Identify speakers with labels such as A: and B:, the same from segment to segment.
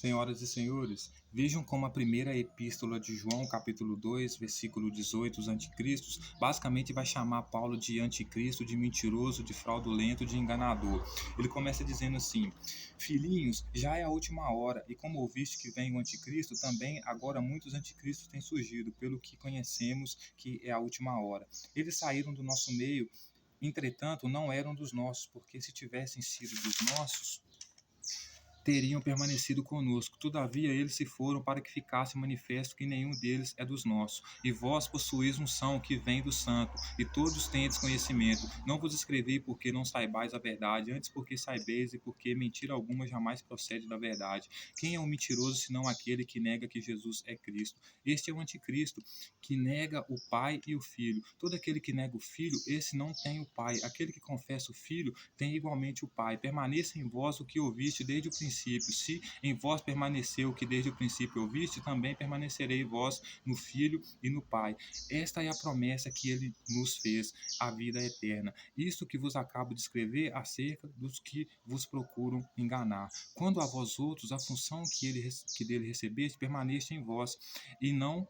A: Senhoras e senhores, vejam como a primeira epístola de João, capítulo 2, versículo 18, os anticristos, basicamente vai chamar Paulo de anticristo, de mentiroso, de fraudulento, de enganador. Ele começa dizendo assim: filhinhos, já é a última hora, e como ouviste que vem o anticristo, também agora muitos anticristos têm surgido, pelo que conhecemos que é a última hora. Eles saíram do nosso meio, entretanto não eram dos nossos, porque se tivessem sido dos nossos, teriam permanecido conosco. Todavia eles se foram para que ficasse manifesto que nenhum deles é dos nossos. E vós possuís unção que vem do Santo, e todos tendes conhecimento. Não vos escrevi porque não saibais a verdade, antes porque saibeis e porque mentira alguma jamais procede da verdade. Quem é o mentiroso senão aquele que nega que Jesus é Cristo? Este é o anticristo, que nega o Pai e o Filho. Todo aquele que nega o Filho, esse não tem o Pai. Aquele que confessa o Filho tem igualmente o Pai. Permaneça em vós o que ouviste desde o princípio. Se em vós permaneceu o que desde o princípio ouviste, também permanecerei vós no Filho e no Pai. Esta é a promessa que ele nos fez, a vida eterna. Isto que vos acabo de escrever acerca dos que vos procuram enganar. Quando a vós outros a função que dele recebeste permaneça em vós, e não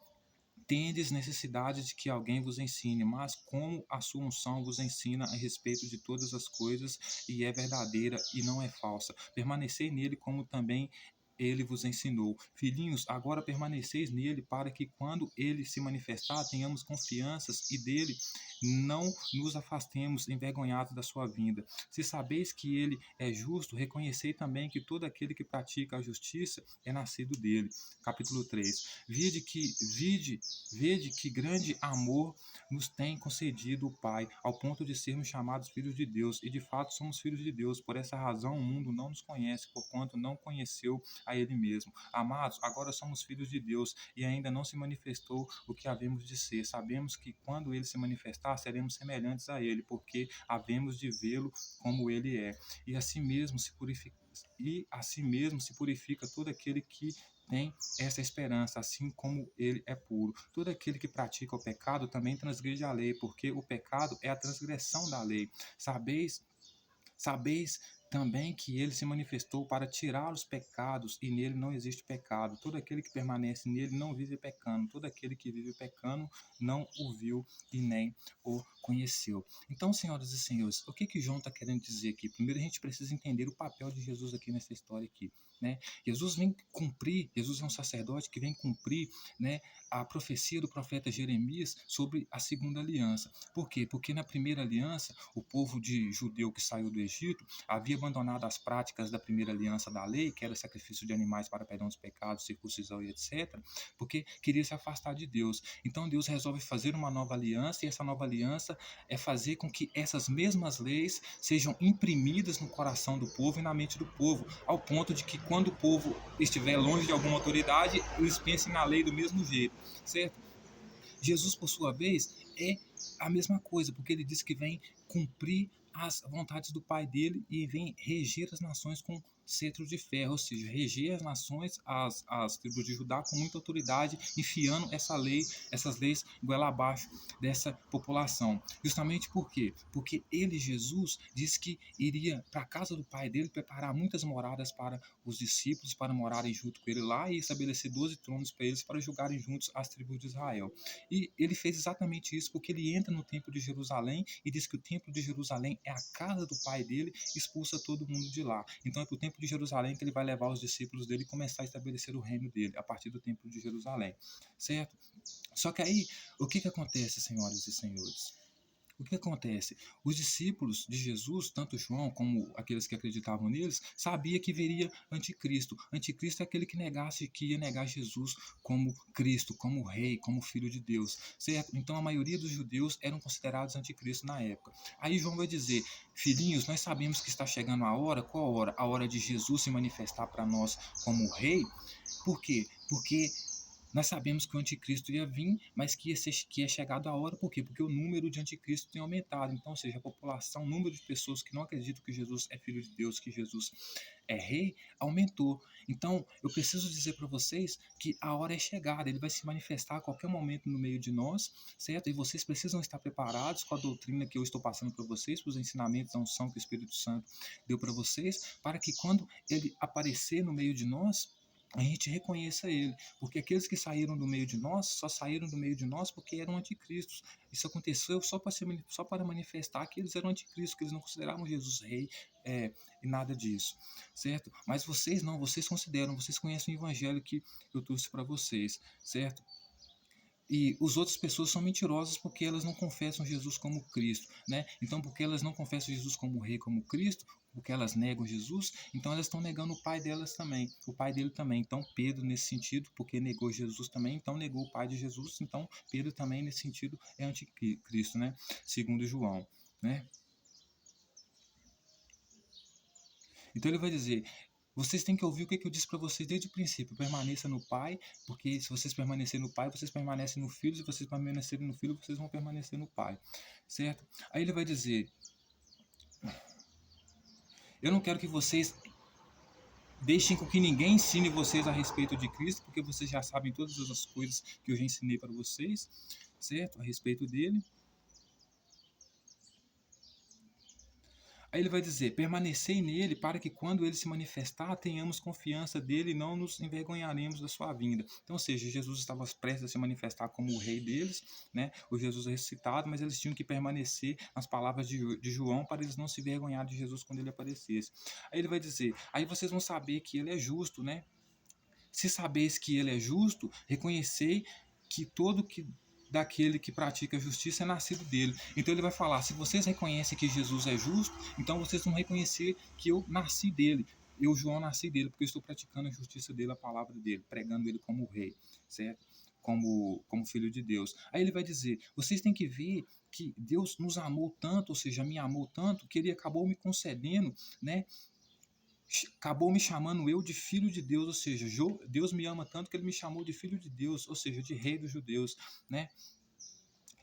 A: tendes necessidade de que alguém vos ensine, mas como a sua unção vos ensina a respeito de todas as coisas, e é verdadeira e não é falsa. Permanecei nele como também ele vos ensinou. Filhinhos, agora permaneceis nele, para que quando ele se manifestar, tenhamos confianças e dele não nos afastemos envergonhados da sua vinda. Se sabeis que ele é justo, reconhecei também que todo aquele que pratica a justiça é nascido dele. Capítulo 3. Vede que grande amor nos tem concedido o Pai, ao ponto de sermos chamados filhos de Deus, e de fato somos filhos de Deus. Por essa razão o mundo não nos conhece, porquanto não conheceu a ele mesmo. Amados, agora somos filhos de Deus, e ainda não se manifestou o que havemos de ser. Sabemos que quando ele se manifestar, seremos semelhantes a ele, porque havemos de vê-lo como ele é. E assim mesmo se purifica todo aquele que tem essa esperança, assim como ele é puro. Todo aquele que pratica o pecado também transgride a lei, porque o pecado é a transgressão da lei. Sabeis também que ele se manifestou para tirar os pecados, e nele não existe pecado. Todo aquele que permanece nele não vive pecando. Todo aquele que vive pecando não o viu e nem o conheceu. Então, senhoras e senhores, o que João está querendo dizer aqui? Primeiro, a gente precisa entender o papel de Jesus aqui nessa história aqui, né? Jesus é um sacerdote que vem cumprir, né, a profecia do profeta Jeremias sobre a segunda aliança. Por quê? Porque na primeira aliança, o povo judeu que saiu do Egito havia abandonado as práticas da primeira aliança da lei, que era sacrifício de animais para perdão dos pecados, circuncisão e etc., porque queria se afastar de Deus. Então Deus resolve fazer uma nova aliança, e essa nova aliança é fazer com que essas mesmas leis sejam imprimidas no coração do povo e na mente do povo, ao ponto de que quando o povo estiver longe de alguma autoridade, eles pensem na lei do mesmo jeito, certo? Jesus, por sua vez, é a mesma coisa, porque ele diz que vem cumprir as vontades do Pai dele e vem reger as nações com cetro de ferro, ou seja, reger as nações, as tribos de Judá com muita autoridade, enfiando essas leis goela abaixo dessa população. Justamente por quê? Porque ele, Jesus, disse que iria para a casa do Pai dele preparar muitas moradas para os discípulos, para morarem junto com ele lá, e estabelecer 12 tronos para eles, para julgarem juntos as tribos de Israel. E ele fez exatamente isso, porque ele entra no templo de Jerusalém e diz que o templo de Jerusalém é a casa do Pai dele, expulsa todo mundo de lá. Então é para o templo de Jerusalém que ele vai levar os discípulos dele e começar a estabelecer o reino dele, a partir do templo de Jerusalém, certo? Só que aí, o que acontece, senhoras e senhores? O que acontece? Os discípulos de Jesus, tanto João como aqueles que acreditavam neles, sabia que viria anticristo. Anticristo é aquele que ia negar Jesus como Cristo, como rei, como filho de Deus, certo? Então a maioria dos judeus eram considerados anticristo na época. Aí João vai dizer: filhinhos, nós sabemos que está chegando a hora. Qual hora? A hora de Jesus se manifestar para nós como rei. Por quê? Porque nós sabemos que o anticristo ia vir, mas que ia chegado a hora. Por quê? Porque o número de anticristo tem aumentado. Então, ou seja, a população, o número de pessoas que não acreditam que Jesus é filho de Deus, que Jesus é rei, aumentou. Então, eu preciso dizer para vocês que a hora é chegada. Ele vai se manifestar a qualquer momento no meio de nós, certo? E vocês precisam estar preparados com a doutrina que eu estou passando para vocês, com os ensinamentos, a unção que o Espírito Santo deu para vocês, para que quando ele aparecer no meio de nós, a gente reconheça ele, porque aqueles que saíram do meio de nós, só saíram do meio de nós porque eram anticristos. Isso aconteceu só para manifestar que eles eram anticristos, que eles não consideravam Jesus rei, e nada disso, certo? Mas vocês não, vocês consideram, vocês conhecem o evangelho que eu trouxe para vocês, certo? E as outras pessoas são mentirosas porque elas não confessam Jesus como Cristo, né? Então, porque elas não confessam Jesus como Rei, como Cristo, porque elas negam Jesus, então elas estão negando o pai delas também, o pai dele também. Então, Pedro, nesse sentido, porque negou Jesus também, então negou o pai de Jesus, então Pedro também, nesse sentido, é anticristo, né? Segundo João, né? Então ele vai dizer: vocês têm que ouvir o que eu disse para vocês desde o princípio. Permaneça no Pai, porque se vocês permanecerem no Pai, vocês permanecem no Filho. Se vocês permanecerem no Filho, vocês vão permanecer no Pai. Certo? Aí ele vai dizer: eu não quero que vocês deixem com que ninguém ensine vocês a respeito de Cristo, porque vocês já sabem todas as coisas que eu já ensinei para vocês, certo? A respeito dele. Aí ele vai dizer: permanecei nele, para que quando ele se manifestar, tenhamos confiança dele e não nos envergonharemos da sua vinda. Então, ou seja, Jesus estava prestes a se manifestar como o rei deles, né? O Jesus ressuscitado, mas eles tinham que permanecer nas palavras de João para eles não se envergonhar de Jesus quando ele aparecesse. Aí ele vai dizer: aí vocês vão saber que ele é justo, né? Se sabeis que ele é justo, reconhecei que todo que daquele que pratica a justiça é nascido dele. Então ele vai falar: se vocês reconhecem que Jesus é justo, então vocês vão reconhecer que eu nasci dele. Eu, João, nasci dele, porque eu estou praticando a justiça dele, a palavra dele, pregando ele como rei, certo? Como filho de Deus. Aí ele vai dizer: vocês têm que ver que Deus nos amou tanto, ou seja, me amou tanto, que ele acabou me concedendo, né? Acabou me chamando eu de filho de Deus, ou seja, Deus me ama tanto que ele me chamou de filho de Deus, ou seja, de rei dos judeus, né?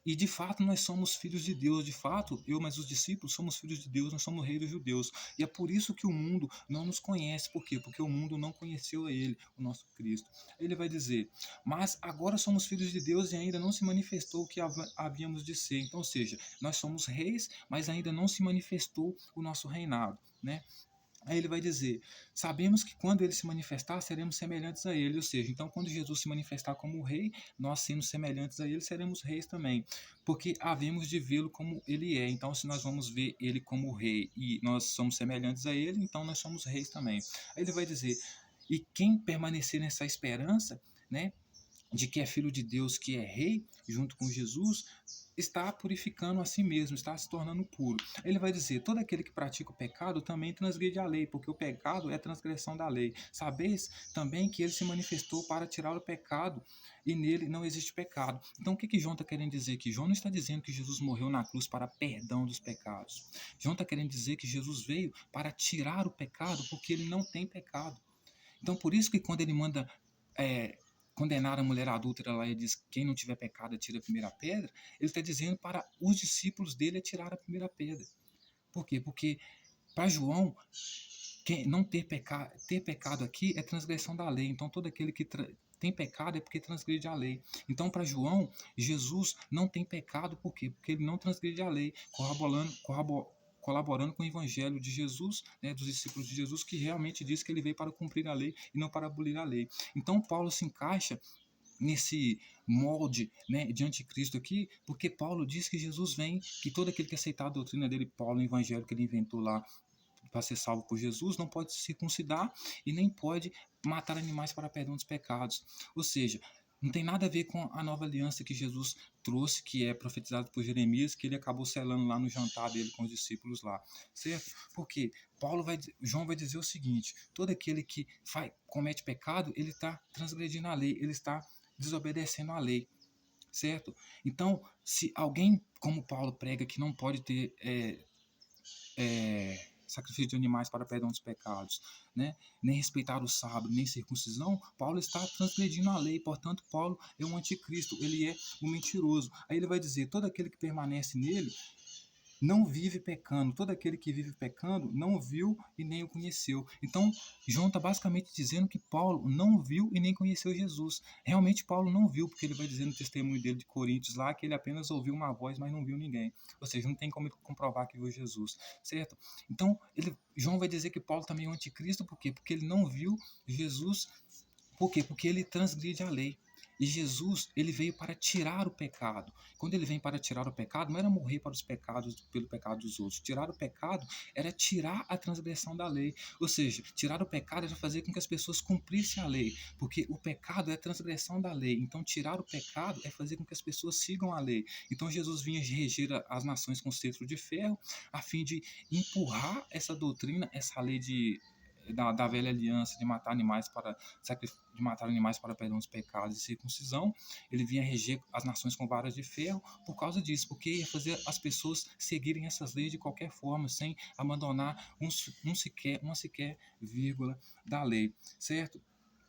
A: E de fato nós somos filhos de Deus, de fato, eu mas os discípulos somos filhos de Deus, nós somos reis dos judeus. E é por isso que o mundo não nos conhece, por quê? Porque o mundo não conheceu a ele, o nosso Cristo. Ele vai dizer: mas agora somos filhos de Deus e ainda não se manifestou o que havíamos de ser. Então, ou seja, nós somos reis, mas ainda não se manifestou o nosso reinado, né? Aí ele vai dizer: sabemos que quando ele se manifestar, seremos semelhantes a ele. Ou seja, então quando Jesus se manifestar como rei, nós sendo semelhantes a ele, seremos reis também. Porque havemos de vê-lo como ele é. Então, se nós vamos ver ele como rei e nós somos semelhantes a ele, então nós somos reis também. Aí ele vai dizer: e quem permanecer nessa esperança, né? De que é filho de Deus, que é rei, junto com Jesus, está purificando a si mesmo, está se tornando puro. Ele vai dizer: todo aquele que pratica o pecado também transgride a lei, porque o pecado é transgressão da lei. Sabeis também que ele se manifestou para tirar o pecado, e nele não existe pecado. Então, o que João está querendo dizer aqui? João não está dizendo que Jesus morreu na cruz para perdão dos pecados. João está querendo dizer que Jesus veio para tirar o pecado, porque ele não tem pecado. Então, por isso que quando ele manda condenar a mulher adúltera lá e diz: quem não tiver pecado, atira a primeira pedra, ele está dizendo para os discípulos dele atirar a primeira pedra. Por quê? Porque para João, quem não ter pecado aqui é transgressão da lei. Então, todo aquele que tem pecado é porque transgride a lei. Então, para João, Jesus não tem pecado, por quê? Porque ele não transgride a lei, colaborando com o evangelho de Jesus, né, dos discípulos de Jesus, que realmente diz que ele veio para cumprir a lei e não para abolir a lei. Então, Paulo se encaixa nesse molde, né, de anticristo aqui, porque Paulo diz que Jesus vem, que todo aquele que aceitar a doutrina dele, Paulo, o evangelho que ele inventou lá para ser salvo por Jesus, não pode se circuncidar e nem pode matar animais para perdão dos pecados. Ou seja, não tem nada a ver com a nova aliança que Jesus trouxe, que é profetizado por Jeremias, que ele acabou selando lá no jantar dele com os discípulos lá, certo? Porque João vai dizer o seguinte: todo aquele que comete pecado, ele está transgredindo a lei, ele está desobedecendo a lei, certo? Então, se alguém, como Paulo prega, que não pode ter sacrifício de animais para perdão dos pecados, né? Nem respeitar o sábado, nem circuncisão, Paulo está transgredindo a lei, portanto, Paulo é um anticristo, ele é um mentiroso. Aí ele vai dizer: todo aquele que permanece nele não vive pecando. Todo aquele que vive pecando não viu e nem o conheceu. Então, João está basicamente dizendo que Paulo não viu e nem conheceu Jesus. Realmente, Paulo não viu, porque ele vai dizer no testemunho dele de Coríntios lá que ele apenas ouviu uma voz, mas não viu ninguém. Ou seja, não tem como ele comprovar que viu Jesus, certo? Então, João vai dizer que Paulo também é um anticristo, por quê? Porque ele não viu Jesus Por quê? Porque ele transgride a lei. E Jesus, ele veio para tirar o pecado. Quando ele vem para tirar o pecado, não era morrer para os pecados pelo pecado dos outros. Tirar o pecado era tirar a transgressão da lei. Ou seja, tirar o pecado era fazer com que as pessoas cumprissem a lei, porque o pecado é a transgressão da lei. Então, tirar o pecado é fazer com que as pessoas sigam a lei. Então, Jesus vinha reger as nações com cetro de ferro, a fim de empurrar essa doutrina, essa lei da velha aliança de matar animais para perdão dos pecados e circuncisão. Ele vinha reger as nações com varas de ferro por causa disso, porque ia fazer as pessoas seguirem essas leis de qualquer forma, sem abandonar uma sequer vírgula da lei, certo?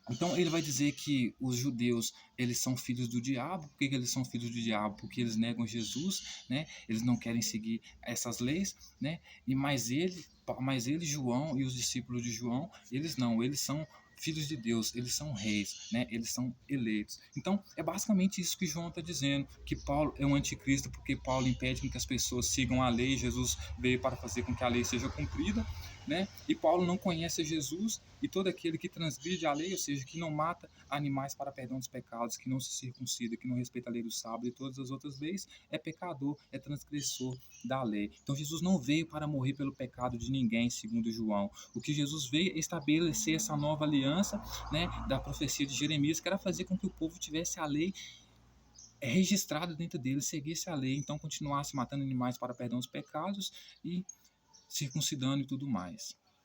A: Então ele vai dizer que os judeus, eles são filhos do diabo. Por que eles são filhos do diabo? Porque eles negam Jesus, né? Eles não querem seguir essas leis, né? Mas ele, João e os discípulos de João, eles não, eles são filhos de Deus, eles são reis, né? Eles são eleitos. Então é basicamente isso que João está dizendo, que Paulo é um anticristo porque Paulo impede que as pessoas sigam a lei. Jesus veio para fazer com que a lei seja cumprida, né? E Paulo não conhece Jesus, e todo aquele que transgride a lei, ou seja, que não mata animais para perdão dos pecados, que não se circuncida, que não respeita a lei do sábado e todas as outras leis, é pecador, é transgressor da lei. Então Jesus não veio para morrer pelo pecado de ninguém, segundo João. O que Jesus veio é estabelecer essa nova aliança, né, da profecia de Jeremias, que era fazer com que o povo tivesse a lei registrada dentro dele, seguisse a lei, então continuasse matando animais para perdão dos pecados e circuncidando e tudo mais.